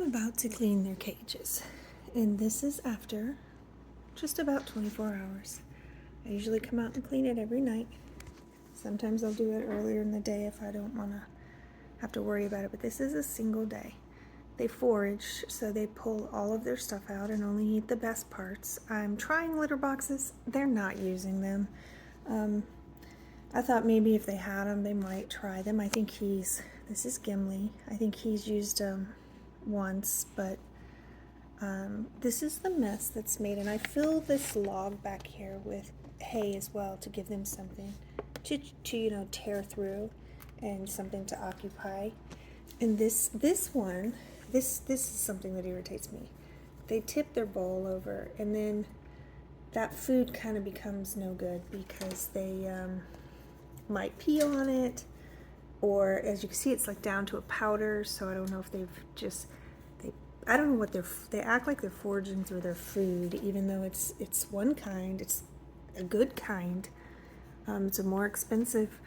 about to clean their cages, and this is after just about 24 hours. I usually come out and clean it every night. Sometimes I'll do it earlier in the day if I don't want to have to worry about it, but this is a single day. They forage, so they pull all of their stuff out and only eat the best parts. I'm trying litter boxes. They're not using them. I thought maybe if they had them, they might try them. I think this is Gimli. I think he's used them once, but this is the mess that's made. And I fill this log back here with hay as well to give them something to tear through and something to occupy. And this is something that irritates me. They tip their bowl over, and then that food kind of becomes no good because they might pee on it, or as you can see, it's like down to a powder. So I don't know if I don't know what they act like they're foraging through their food, even though it's one kind, it's a good kind. It's a more expensive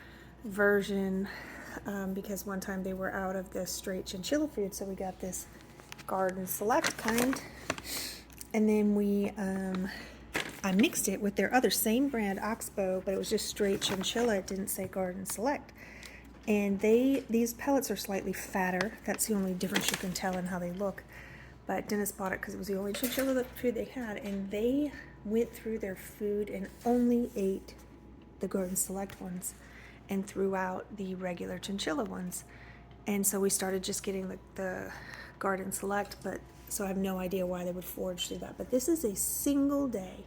version because one time they were out of the straight chinchilla food, so we got this Garden Select kind, and then I mixed it with their other same brand Oxbow, but it was just straight chinchilla. It didn't say Garden Select. And these pellets are slightly fatter. That's the only difference you can tell in how they look. But Dennis bought it because it was the only chinchilla food they had, and they went through their food and only ate the Garden Select ones and threw out the regular chinchilla ones. And so we started just getting the Garden Select, but so I have no idea why they would forage through that. But this is a single day.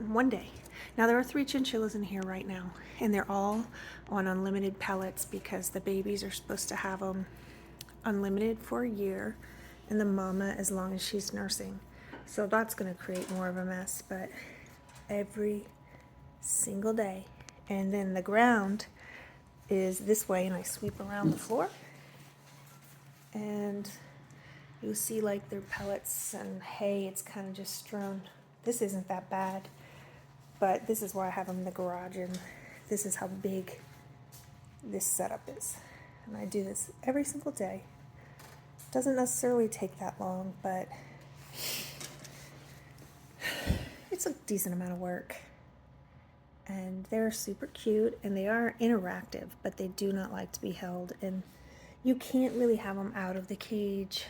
One day. Now there are 3 chinchillas in here right now, and they're all on unlimited pellets because the babies are supposed to have them unlimited for a year, and the mama as long as she's nursing. So that's going to create more of a mess, but every single day. And then the ground is this way, and I sweep around the floor, and you'll see like their pellets and hay, it's kind of just strewn. This isn't that bad, but this is why I have them in the garage, and this is how big this setup is. And I do this every single day. Doesn't necessarily take that long, but it's a decent amount of work. And they're super cute, and they are interactive, but they do not like to be held, and you can't really have them out of the cage.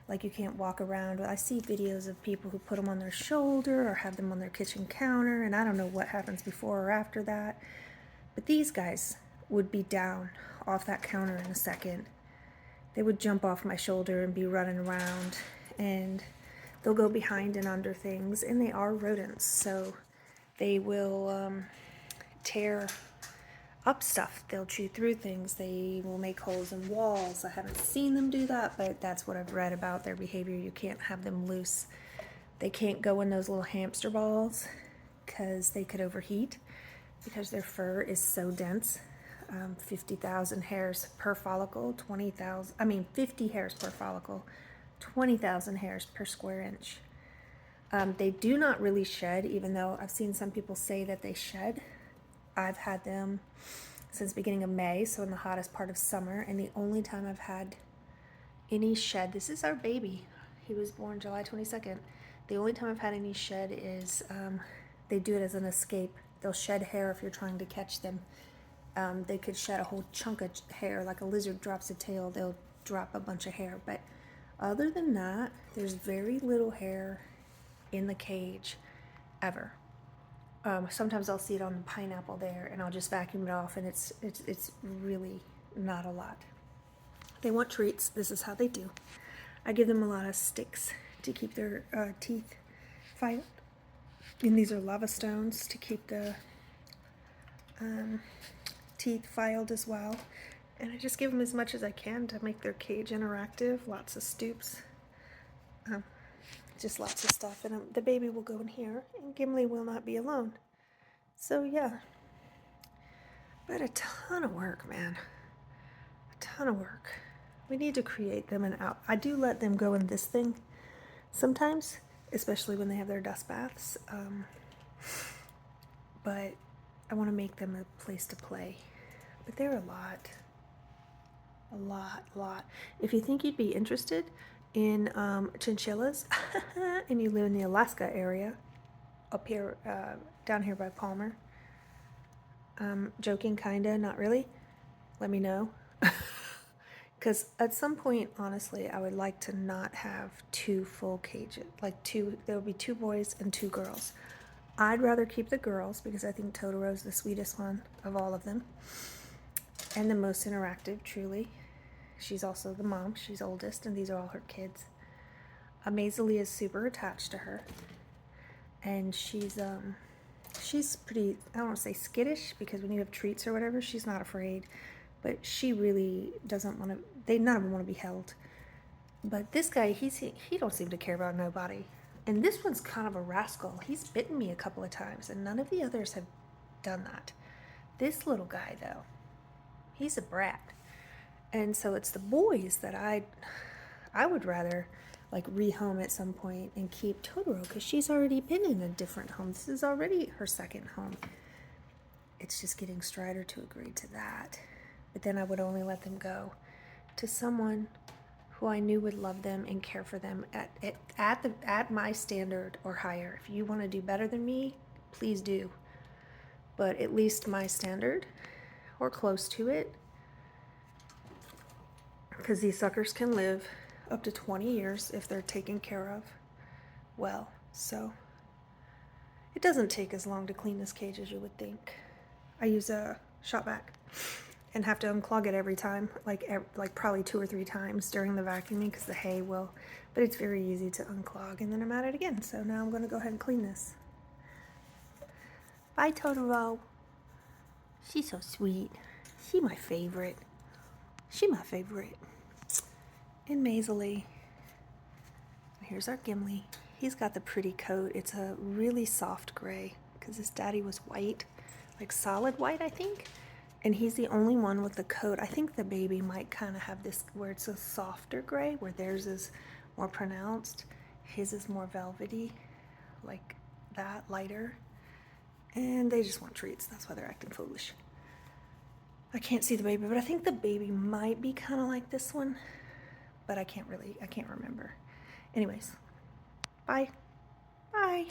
Like, you can't walk around. I see videos of people who put them on their shoulder or have them on their kitchen counter, and I don't know what happens before or after that. But these guys would be down off that counter in a second. They would jump off my shoulder and be running around, and they'll go behind and under things, and they are rodents, so they will tear up stuff. They'll chew through things. They will make holes in walls. I haven't seen them do that, but that's what I've read about their behavior. You can't have them loose. They can't go in those little hamster balls because they could overheat because their fur is so dense. 50,000 hairs per follicle, 50 hairs per follicle, 20,000 hairs per square inch. They do not really shed, even though I've seen some people say that they shed. I've had them since beginning of May, so in the hottest part of summer, and the only time I've had any shed, this is our baby. He was born July 22nd. The only time I've had any shed is they do it as an escape. They'll shed hair if you're trying to catch them. They could shed a whole chunk of hair, like a lizard drops a tail, they'll drop a bunch of hair. But other than that, there's very little hair in the cage ever. Sometimes I'll see it on the pineapple there, and I'll just vacuum it off, and it's really not a lot. They want treats. This is how they do. I give them a lot of sticks to keep their teeth filed, and these are lava stones to keep the teeth filed as well. And I just give them as much as I can to make their cage interactive. Lots of stoops. Just lots of stuff, and the baby will go in here, and Gimli will not be alone. So yeah, but a ton of work, man. A ton of work. We need to create them and out. I do let them go in this thing sometimes, especially when they have their dust baths. But I want to make them a place to play. But they're a lot. A lot. If you think you'd be interested in chinchillas and you live in the Alaska area, up here, down here by Palmer, joking, kinda, not really, let me know. Because at some point, honestly, I would like to not have two full cages. Like there would be 2 boys and 2 girls. I'd rather keep the girls because I think Totoro's the sweetest one of all of them. And the most interactive, truly. She's also the mom. She's oldest, and these are all her kids. Amazily is super attached to her. And she's pretty, I don't want to say skittish, because when you have treats or whatever, she's not afraid. But she really doesn't want to, none of them want to be held. But this guy, he don't seem to care about nobody. And this one's kind of a rascal. He's bitten me a couple of times, and none of the others have done that. This little guy, though, he's a brat. And so it's the boys that I would rather like rehome at some point and keep Totoro, because she's already been in a different home. This is already her second home. It's just getting Strider to agree to that. But then I would only let them go to someone who I knew would love them and care for them at my standard or higher. If you want to do better than me, please do. But at least my standard or close to it, because these suckers can live up to 20 years if they're taken care of well. So it doesn't take as long to clean this cage as you would think. I use a shop vac and have to unclog it every time, like probably 2 or 3 times during the vacuuming, because the hay will, but it's very easy to unclog, and then I'm at it again. So now I'm going to go ahead and clean this. Bye, Totoro. She's so sweet. She my favorite. And Maisily. Here's our Gimli. He's got the pretty coat. It's a really soft gray, because his daddy was white, like solid white, I think. And he's the only one with the coat. I think the baby might kind of have this where it's a softer gray, where theirs is more pronounced. His is more velvety, like that, lighter. And they just want treats. That's why they're acting foolish. I can't see the baby, but I think the baby might be kind of like this one. But I can't remember. Anyways, bye. Bye.